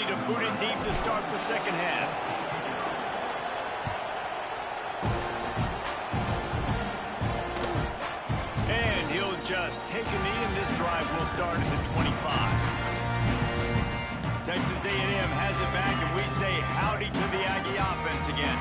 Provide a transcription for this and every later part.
to boot it deep to start the second half. And he'll just take a knee, and this drive will start at the 25. Texas A&M has it back, and we say howdy to the Aggie offense again.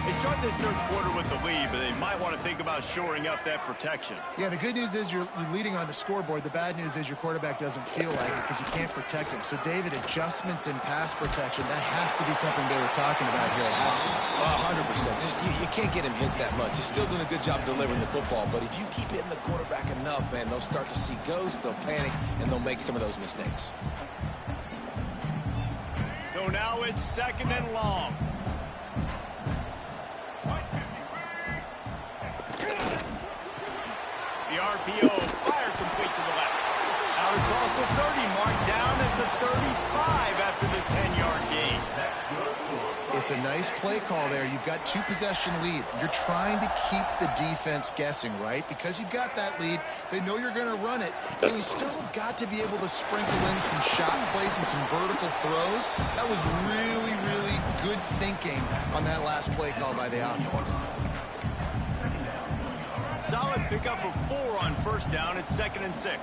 They start this third quarter with the lead, but they might want to think about shoring up that protection. Yeah, the good news is you're leading on the scoreboard. The bad news is your quarterback doesn't feel like it because you can't protect him. So, David, adjustments in pass protection, that has to be something they were talking about here at halftime. 100%. Just you can't get him hit that much. He's still doing a good job delivering the football, but if you keep hitting the quarterback enough, man, they'll start to see ghosts, they'll panic, and they'll make some of those mistakes. So now it's second and long. The RPO fire complete to the left. Out across the 30 mark, down at the 35 after the 10-yard gain. It's a nice play call there. You've got two-possession lead. You're trying to keep the defense guessing, right? Because you've got that lead, they know you're going to run it. And you still have got to be able to sprinkle in some shot plays and some vertical throws. That was really, really good thinking on that last play call by the offense. Solid pickup of 4 on first down. It's 2nd and 6.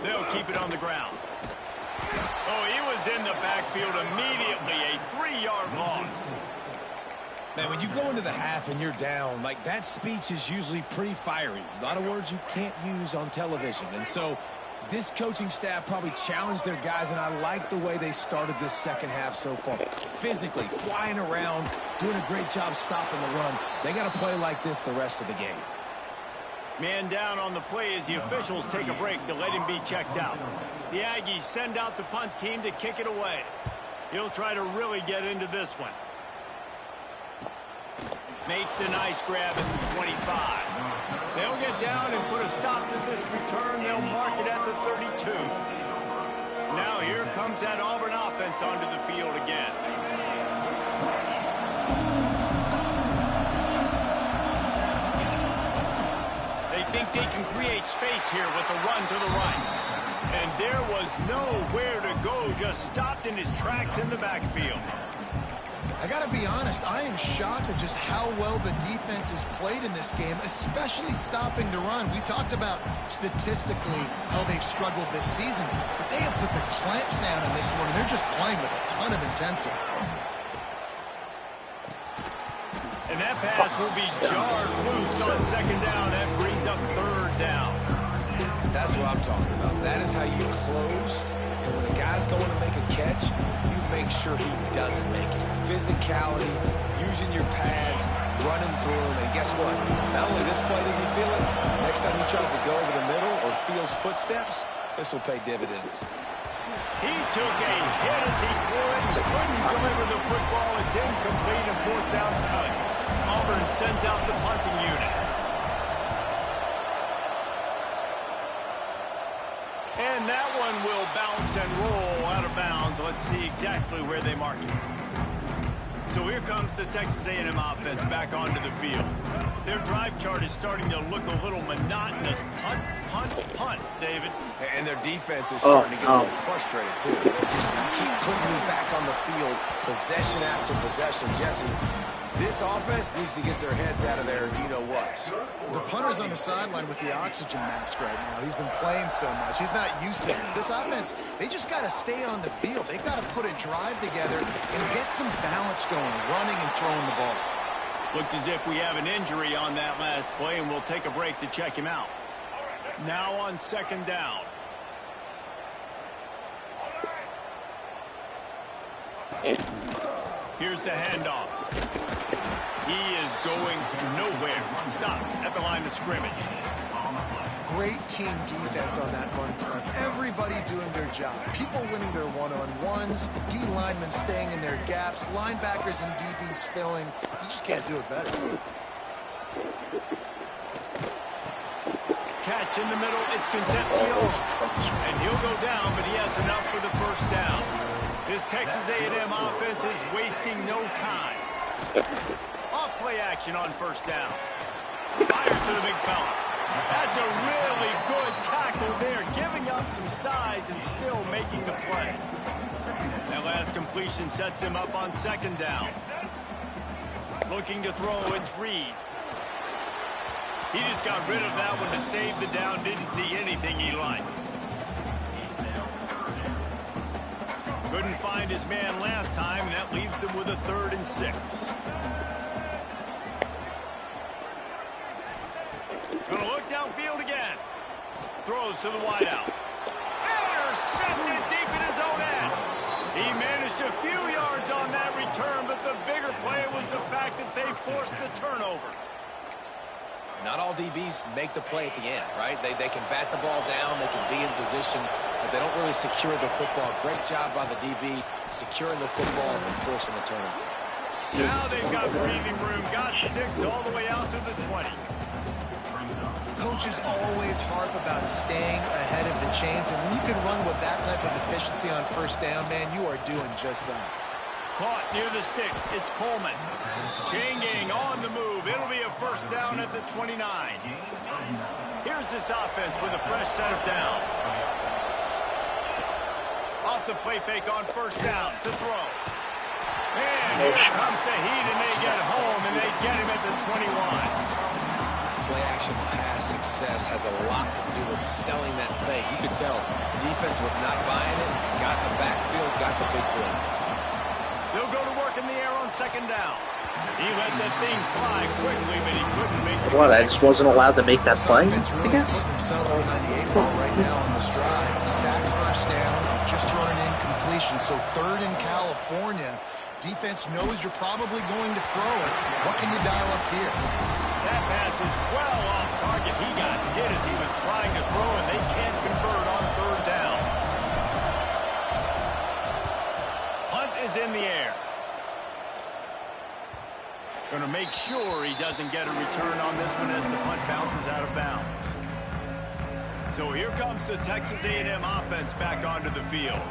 They'll keep it on the ground. Oh, he was in the backfield immediately. A 3-yard loss. Man, when you go into the half and you're down, like that speech is usually pretty fiery. A lot of words you can't use on television. And so this coaching staff probably challenged their guys, and I like the way they started this second half so far. Physically, flying around, doing a great job stopping the run. They got to play like this the rest of the game. Man down on the play as the officials take a break to let him be checked out. The Aggies send out the punt team to kick it away. He'll try to really get into this one. Makes a nice grab at the 25. They'll get down and put a stop to this return. They'll mark it at the 32. Now here comes that Auburn offense onto the field again. They think they can create space here with a run to the right. And there was nowhere to go, just stopped in his tracks in the backfield. I got to be honest, I am shocked at just how well the defense has played in this game, especially stopping the run. We talked about statistically how they've struggled this season, but they have put the clamps down in this one, and they're just playing with a ton of intensity. And that pass will be jarred loose on second down. That brings up third down. That's what I'm talking about. That is how you close. And when a guy's going to make a catch, you make sure he doesn't make it. Physicality, using your pads, running through him. And guess what? Not only this play does he feel it, next time he tries to go over the middle or feels footsteps, this will pay dividends. He took a hit as he threw it. Couldn't deliver the football. It's incomplete and fourth down's cut. Auburn sends out the punting unit. And that one will bounce and roll out of bounds. Let's see exactly where they mark it. So here comes the Texas A&M offense back onto the field. Their drive chart is starting to look a little monotonous. Punt, punt, punt, David. And their defense is starting to get a little frustrated, too. They just keep putting me back on the field, possession after possession. Jesse, this offense needs to get their heads out of there, you-know-what. The punter's on the sideline with the oxygen mask right now. He's been playing so much. He's not used to this. This offense, they just got to stay on the field. They've got to put a drive together and get some balance going, running and throwing the ball. Looks as if we have an injury on that last play, and we'll take a break to check him out. Now on second down. Here's the handoff. He is going nowhere. Stop at the line of scrimmage. Great team defense on that run front. Everybody doing their job. People winning their one-on-ones, D linemen staying in their gaps, linebackers and DBs filling. You just can't do it better. Catch in the middle. It's Concepcion. And he'll go down, but he has enough for the first down. This Texas A&M offense is wasting no time. Off-play action on first down. Fires to the big fella. That's a really good tackle So they're giving up some size and still making the play. That last completion sets him up on second down. Looking to throw, it's Reed. He just got rid of that one to save the down. Didn't see anything he liked. Couldn't find his man last time, and that leaves him with a 3rd and 6. Gonna look downfield again. Throws to the wideout. Intercepted deep in his own end. He managed a few yards on that return, but the bigger play was the fact that they forced the turnover. Not all DBs make the play at the end, right? They can bat the ball down, they can be in position, but they don't really secure the football. Great job by the DB securing the football and forcing the turnover. Now they've got breathing room. Got 6 all the way out to the 20. Coaches always harp about staying ahead of the chains, and when you can run with that type of efficiency on first down, man, you are doing just that. Caught near the sticks. It's Coleman. Chain gang on the move. It'll be a first down at the 29. Here's this offense with a fresh set of downs. Off the play fake on first down to throw. And here comes the heat, and they get home, and they get him at the 21. Play action pass success has a lot to do with selling that fake. You could tell defense was not buying it. Got the backfield, got the big play. They'll go to work in the air on second down. He let that thing fly quickly, but he couldn't make it. What, I just wasn't allowed to make that play, I guess? Themselves behind the 8 ball right now on the stride. Sacked first down, just thrown an incompletion. So 3rd in California. Defense knows you're probably going to throw it. What can you dial up here? That pass is well off target. He got hit as he was trying to throw, and they can't convert on 3rd down. Hunt is in the air. Going to make sure he doesn't get a return on this one as the punt bounces out of bounds. So here comes the Texas A&M offense back onto the field.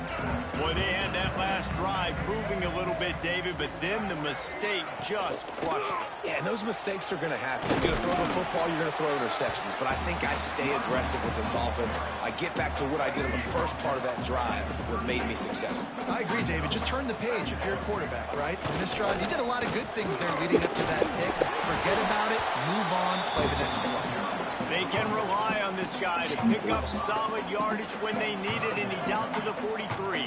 Boy, they had that last drive moving a little bit, David, but then the mistake just crushed them. Yeah, and those mistakes are going to happen. You're going to throw the football, you're going to throw interceptions. But I think I stay aggressive with this offense. I get back to what I did in the first part of that drive that made me successful. I agree, David. Just turn the page if you're a quarterback, right? On this drive, you did a lot of good things there leading up to that pick. Forget about it, move on, play the next play. They can rely on this guy to pick up solid yardage when they need it, and he's out to the 43.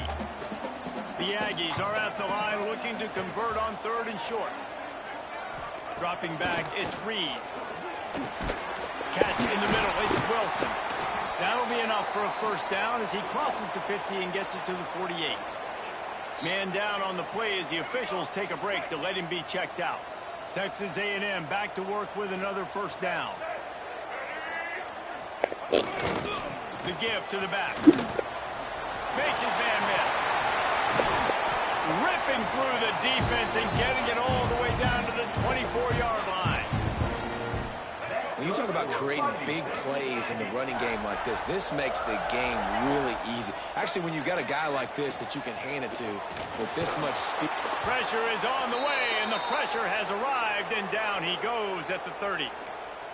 The Aggies are at the line looking to convert on 3rd and short. Dropping back, it's Reed. Catch in the middle, it's Wilson. That'll be enough for a first down as he crosses the 50 and gets it to the 48. Man down on the play as the officials take a break to let him be checked out. Texas A&M back to work with another first down. The give to the back. Makes his man miss. Ripping through the defense and getting it all the way down to the 24-yard line. When you talk about creating big plays in the running game like this makes the game really easy. Actually, when you've got a guy like this that you can hand it to with this much speed. Pressure is on the way, and the pressure has arrived, and down he goes at the 30.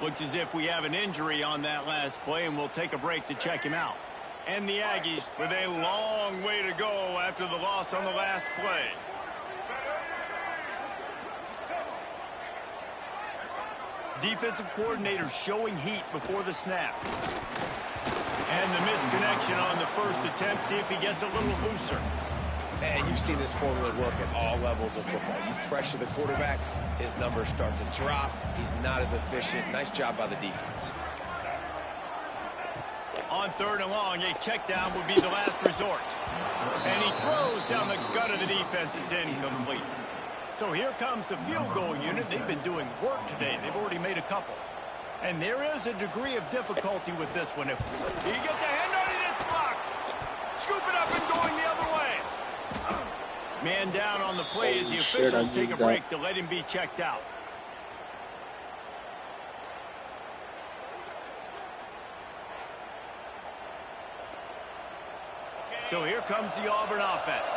Looks as if we have an injury on that last play, and we'll take a break to check him out. And the Aggies with a long way to go after the loss on the last play. Defensive coordinator showing heat before the snap. And the misconnection on the first attempt. See if he gets a little looser. And you've seen this formula work at all levels of football. You pressure the quarterback, his numbers start to drop. He's not as efficient. Nice job by the defense. On 3rd and long, a check down would be the last resort. And he throws down the gut of the defense. It's incomplete. So here comes the field goal unit. They've been doing work today. They've already made a couple. And there is a degree of difficulty with this one. If he gets a hand on it, it's blocked. Scoop it up and going the other way. Man down on the play as the officials take a break to let him be checked out. So here comes the Auburn offense.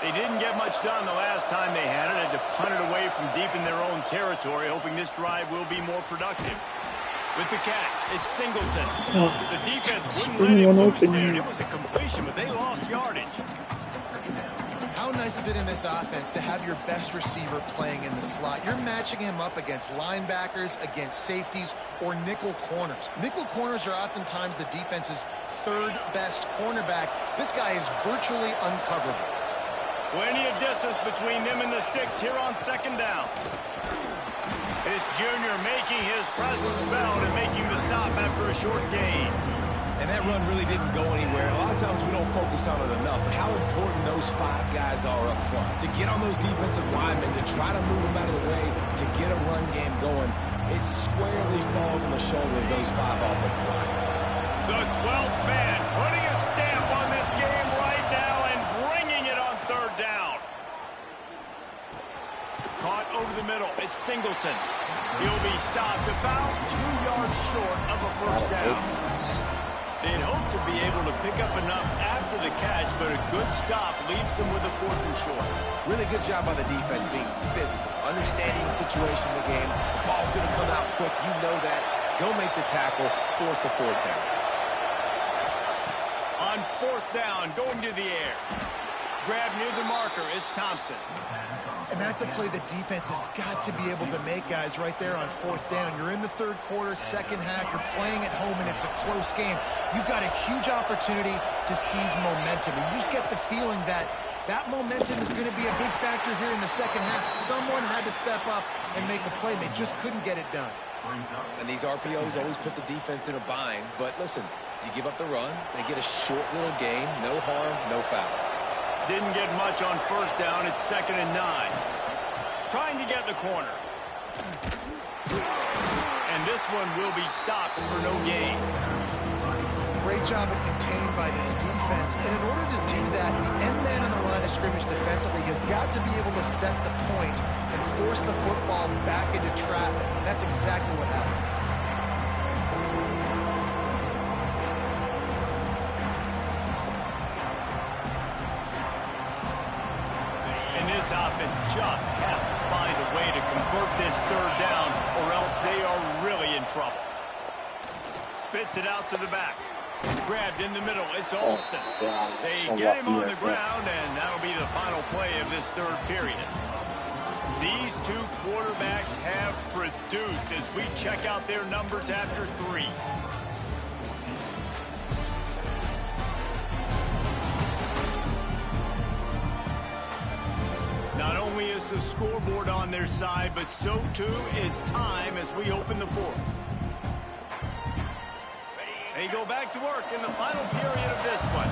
They didn't get much done the last time they had it. Had to punt it away from deep in their own territory, hoping this drive will be more productive. With the catch, it's Singleton. The defense wouldn't let Only him one loose open. there. It was a completion, but they lost yardage. How nice is it in this offense to have your best receiver playing in the slot? You're matching him up against linebackers, against safeties, or nickel corners. Nickel corners are oftentimes the defense's third best cornerback. This guy is virtually uncoverable. Plenty of distance between them and the sticks here on second down. This junior making his presence felt and making the stop after a short gain. And that run really didn't go anywhere. A lot of times we don't focus on it enough, but how important those 5 guys are up front. To get on those defensive linemen, to try to move them out of the way, to get a run game going, it squarely falls on the shoulder of those 5 offensive linemen. The 12th man putting a stamp on this game right now and bringing it on third down. Caught over the middle. It's Singleton. He'll be stopped about 2 yards short of a first down. They'd hope to be able to pick up enough after the catch, but a good stop leaves them with a 4th and short. Really good job by the defense being physical, understanding the situation in the game. The ball's going to come out quick. You know that. Go make the tackle, force the 4th down. On 4th down, going to the air. Grab near the marker. It's Thompson. And that's a play the defense has got to be able to make, guys, right there on 4th down. You're in the 3rd quarter, second half. You're playing at home, and it's a close game. You've got a huge opportunity to seize momentum. And you just get the feeling that that momentum is going to be a big factor here in the second half. Someone had to step up and make a play. They just couldn't get it done. And these RPOs always put the defense in a bind. But listen, you give up the run, they get a short little gain, no harm, no foul. Didn't get much on 1st down. It's 2nd and 9. Trying to get the corner. And this one will be stopped for no gain. Great job of contained by this defense. And in order to do that, the end man on the line of scrimmage defensively has got to be able to set the point and force the football back into traffic. And that's exactly what happened. This offense just has to find a way to convert this 3rd down, or else they are really in trouble. Spits it out to the back. Grabbed in the middle. It's Alston. They get him on the ground, and that'll be the final play of this 3rd period. These 2 quarterbacks have produced as we check out their numbers after 3. Not only is the scoreboard on their side, but so too is time as we open the 4th. They go back to work in the final period of this one.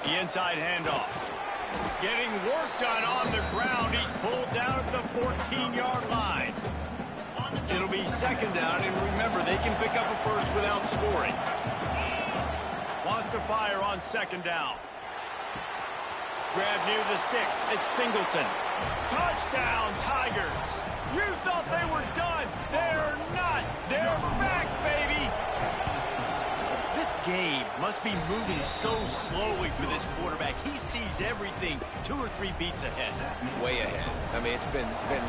The inside handoff. Getting work done on the ground. He's pulled down at the 14-yard line. It'll be 2nd down, and remember, they can pick up a first without scoring. Wants to fire on 2nd down. Grab near the sticks. It's Singleton. Touchdown, Tigers. You thought they were done. They're not. They're back, baby. This game must be moving so slowly for this quarterback. He sees everything 2 or 3 beats ahead. Way ahead. I mean, it's been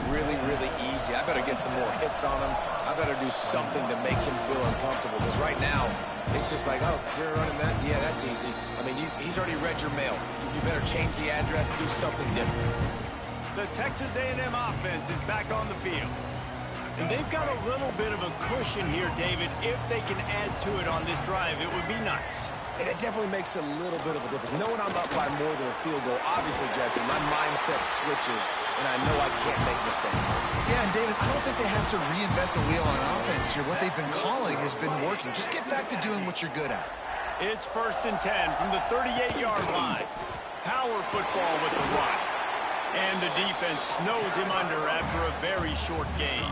really, really easy. I better get some more hits on him. I better do something to make him feel uncomfortable. Because right now, it's just like, oh, you're running that? Yeah, that's easy. I mean, he's already read your mail. You better change the address, do something different. The Texas A&M offense is back on the field. And they've got a little bit of a cushion here, David. If they can add to it on this drive, it would be nice. And it definitely makes a little bit of a difference. Knowing I'm up by more than a field goal, obviously, Jesse, my mindset switches, and I know I can't make mistakes. Yeah, and David, I don't think they have to reinvent the wheel on offense here. What they've been calling has been working. Just get back to doing what you're good at. It's 1st and 10 from the 38-yard line. Power football with the run. And the defense snows him under after a very short gain.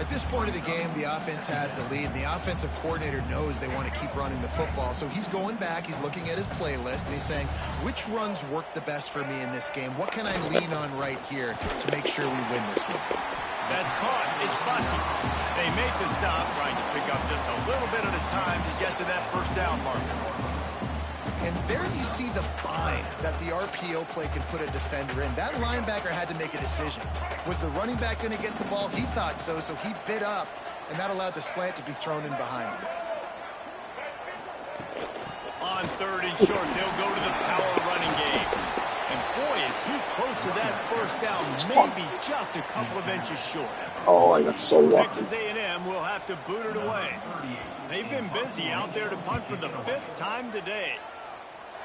At this point of the game, the offense has the lead, and the offensive coordinator knows they want to keep running the football. So he's going back, he's looking at his playlist, and he's saying, which runs work the best for me in this game? What can I lean on right here to make sure we win this one? That's caught. It's Bussey. They make the stop, trying to pick up just a little bit at a time to get to that 1st down marker. And there you see the bind that the RPO play can put a defender in. That linebacker had to make a decision. Was the running back going to get the ball? He thought so, so he bit up, and that allowed the slant to be thrown in behind him. On 3rd and short, they'll go to the power running game. And boy, is he close to that first down, maybe just a couple of inches short. Oh, I got so lucky. Texas A&M will have to boot it away. They've been busy out there to punt for the 5th time today.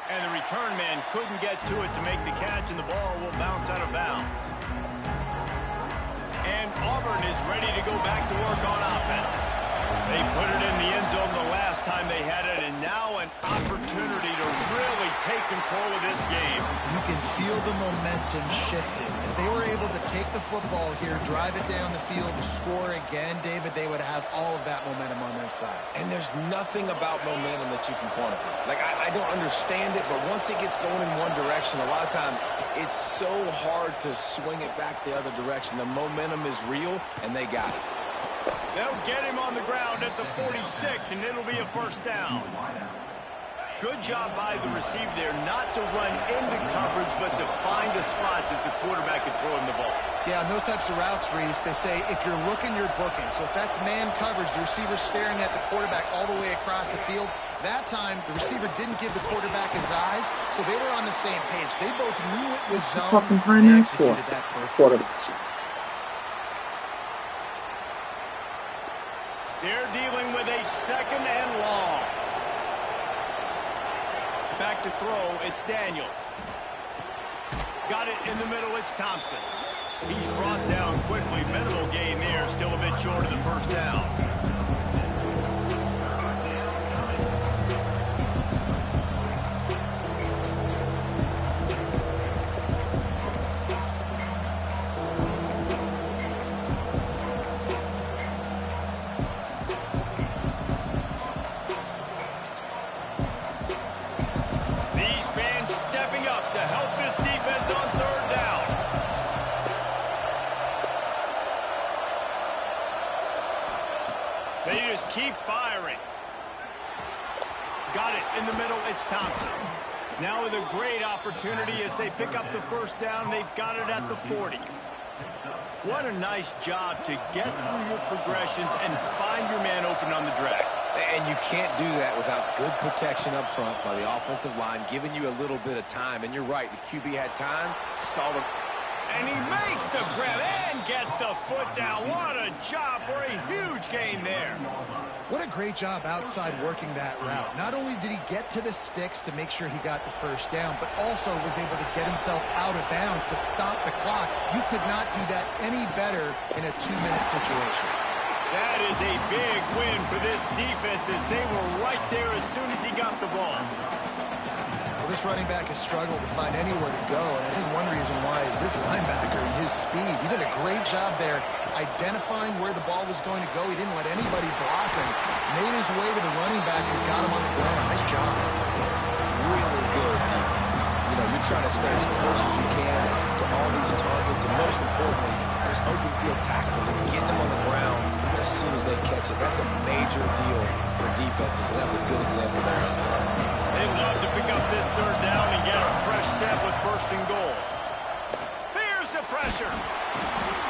And the return man couldn't get to it to make the catch, and the ball will bounce out of bounds. And Auburn is ready to go back to work on offense. They put it in the end zone the last time they had it, and now an opportunity to really take control of this game. You can feel the momentum shifting. If they were able to take the football here, drive it down the field, and score again, David, they would have all of that momentum on their side. And there's nothing about momentum that you can quantify. Like, I don't understand it, but once it gets going in one direction, a lot of times it's so hard to swing it back the other direction. The momentum is real, and they got it. They'll get him on the ground at the 46, and it'll be a first down. Good job by the receiver there not to run into coverage, but to find a spot that the quarterback can throw him the ball. Yeah, on those types of routes, Reese, they say if you're looking, you're booking. So if that's man coverage, the receiver's staring at the quarterback all the way across the field. That time, the receiver didn't give the quarterback his eyes, so they were on the same page. They both knew it was zone. Fucking high They max for executed that perfectly. quarterbacks. They're dealing with a 2nd and long. Back to throw, it's Daniels. Got it in the middle, it's Thompson. He's brought down quickly. Minimal gain there, still a bit short of the first down. They just keep firing. Got it in the middle, it's Thompson. Now with a great opportunity as they pick up the first down, they've got it at the 40. What a nice job to get through your progressions and find your man open on the drag. And you can't do that without good protection up front by the offensive line, giving you a little bit of time. And you're right, the QB had time, saw the... And he makes the grab and gets the foot down. What a job for a huge gain there. What a great job outside working that route. Not only did he get to the sticks to make sure he got the first down, but also was able to get himself out of bounds to stop the clock. You could not do that any better in a 2-minute situation. That is a big win for this defense as they were right there as soon as he got the ball. Well, this running back has struggled to find anywhere to go, and I think one reason why is this linebacker and his speed. He did a great job there identifying where the ball was going to go. He didn't let anybody block him. Made his way to the running back and got him on the ground. Nice job. Really good defense. You know, you're trying to stay as close as you can to all these targets, and most importantly, those open field tackles and getting them on the ground as soon as they catch it. That's a major deal for defenses, and that was a good example there of it. They love to pick up this third down and get a fresh set with 1st and goal. Here's the pressure.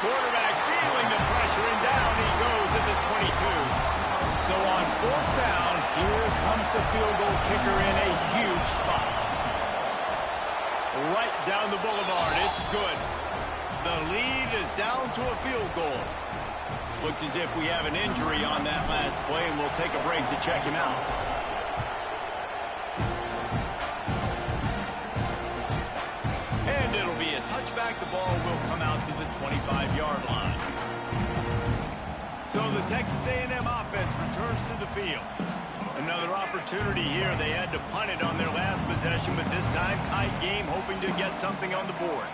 Quarterback feeling the pressure, and down he goes at the 22. So on 4th down, here comes the field goal kicker in a huge spot. Right down the boulevard, it's good. The lead is down to a field goal. Looks as if we have an injury on that last play, and we'll take a break to check him out. And it'll be a touchback. The ball will come out to the 25-yard line. So the Texas A&M offense returns to the field. Another opportunity here. They had to punt it on their last possession, but this time tight game, hoping to get something on the board.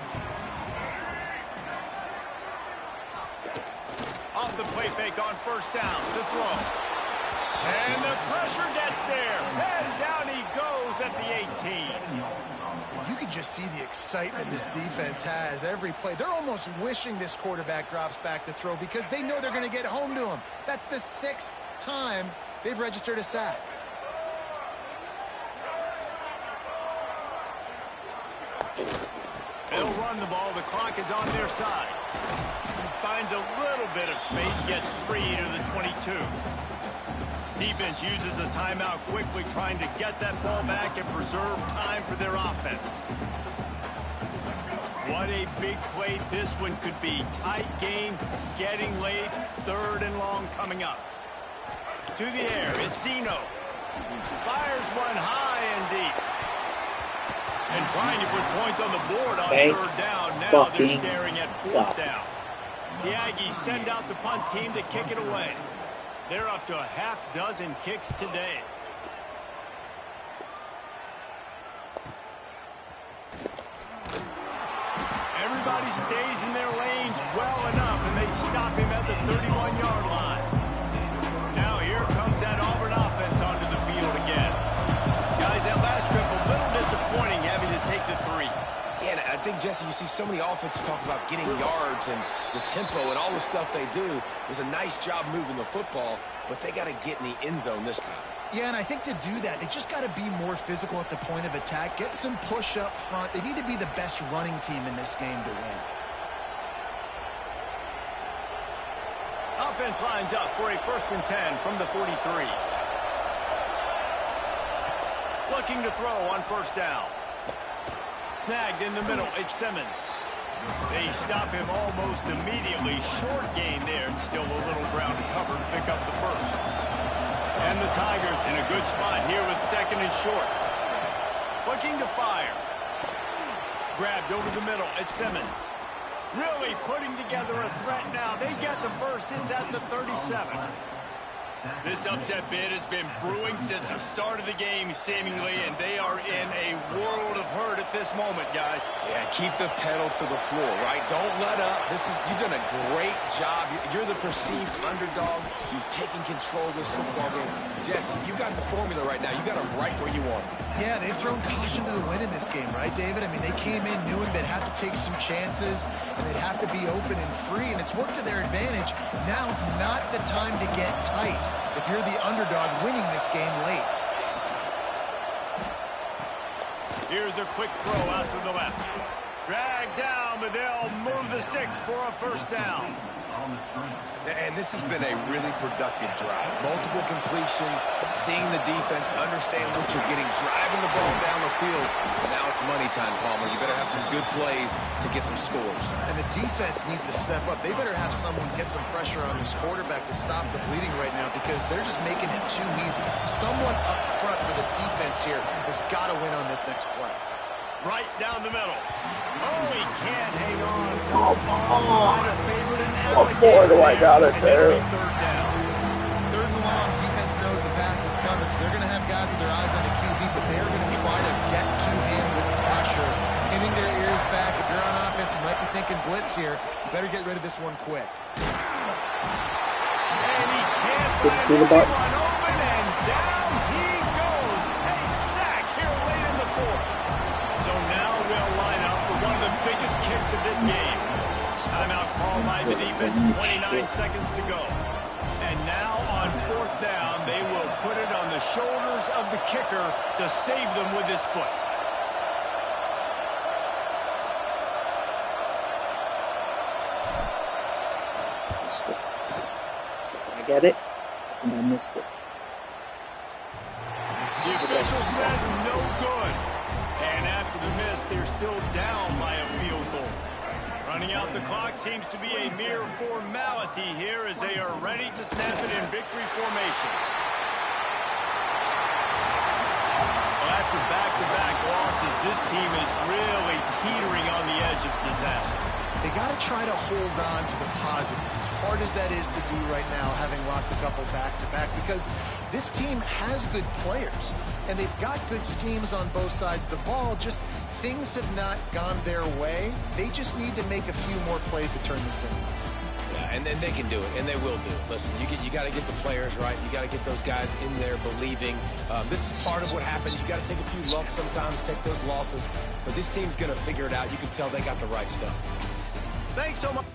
Off the play fake on 1st down. The throw. And the pressure gets there. And down he goes at the 18. You can just see the excitement this defense has every play. They're almost wishing this quarterback drops back to throw because they know they're going to get home to him. That's the 6th time they've registered a sack. will run the ball. The clock is on their side. Finds a little bit of space, gets 3 to the 22. Defense uses a timeout quickly, trying to get that ball back and preserve time for their offense. What a big play this one could be. Tight game, getting late, 3rd and long coming up. To the air, it's Zeno. Fires one high and deep. And trying to put points on the board on 3rd down. Now they're staring at 4th down. The Aggies send out the punt team to kick it away. They're up to a half dozen kicks today. Everybody stays in their lanes well enough, and they stop him at the 31-yard line. Now here comes that Auburn offense onto the field again. Guys, that last trip a little disappointing having to take the 3. Yeah, I think, Jesse, you see so many offenses talk about getting yards and the tempo and all the stuff they do. It was a nice job moving the football, but they got to get in the end zone this time. Yeah, and I think to do that, they just got to be more physical at the point of attack, get some push up front. They need to be the best running team in this game to win. Offense lines up for a 1st and 10 from the 43. Looking to throw on 1st down. Snagged in the middle, it's Simmons. They stop him almost immediately. Short gain there, and still a little ground to cover to pick up the 1st. And the Tigers in a good spot here with 2nd and short. Looking to fire. Grabbed over the middle, it's Simmons. Really putting together a threat now. They get the 1st, it's at the 37. This upset bid has been brewing since the start of the game, seemingly, and they are in a world of hurt at this moment, guys. Yeah, keep the pedal to the floor, right? Don't let up. You've done a great job. You're the perceived underdog. You've taken control of this football game. Jesse, you got the formula right now. You got them right where you want them. Yeah, they've thrown caution to the wind in this game, right, David? I mean, they came in knowing they'd have to take some chances, and they'd have to be open and free, and it's worked to their advantage. Now it's not the time to get tight if you're the underdog winning this game late. Here's a quick throw out to the left. Dragged down, but they'll move the sticks for a 1st down. And this has been a really productive drive. Multiple completions, seeing the defense, understand what you're getting, driving the ball down the field. Now it's money time, Palmer. You better have some good plays to get some scores. And the defense needs to step up. They better have someone get some pressure on this quarterback to stop the bleeding right now, because they're just making it too easy. Someone up front for the defense here has got to win on this next play. Right down the middle. Oh, he can't hang on. Oh, boy, do I got it there. 3rd down. 3rd and long. Defense knows the pass is coming, so they're going to have guys with their eyes on the QB, but they're going to try to get to him with pressure, pinning their ears back. If you're on offense, you might be thinking blitz here. You better get rid of this one quick. And he can't Didn't see the button. Open, and down he goes. A sack here late in the 4th. So now we'll line up for one of the biggest kicks of this game. Timeout call by the defense, 29 seconds to go. And now on 4th down, they will put it on the shoulders of the kicker to save them with his foot. I get it, and I missed it. The official says no good. And after the miss, they're still down by a field goal. Running out the clock seems to be a mere formality here as they are ready to snap it in victory formation. Well, after back-to-back losses, this team is really teetering on the edge of disaster. They got to try to hold on to the positives, as hard as that is to do right now, having lost a couple back-to-back, because this team has good players, and they've got good schemes on both sides of the ball. Just things have not gone their way. They just need to make a few more plays to turn this thing. Yeah, and then they can do it, and they will do it. Listen, you got to get the players right. You got to get those guys in there believing. This is part of what happens. You got to take a few lumps sometimes, take those losses. But this team's going to figure it out. You can tell they got the right stuff. Thanks so much.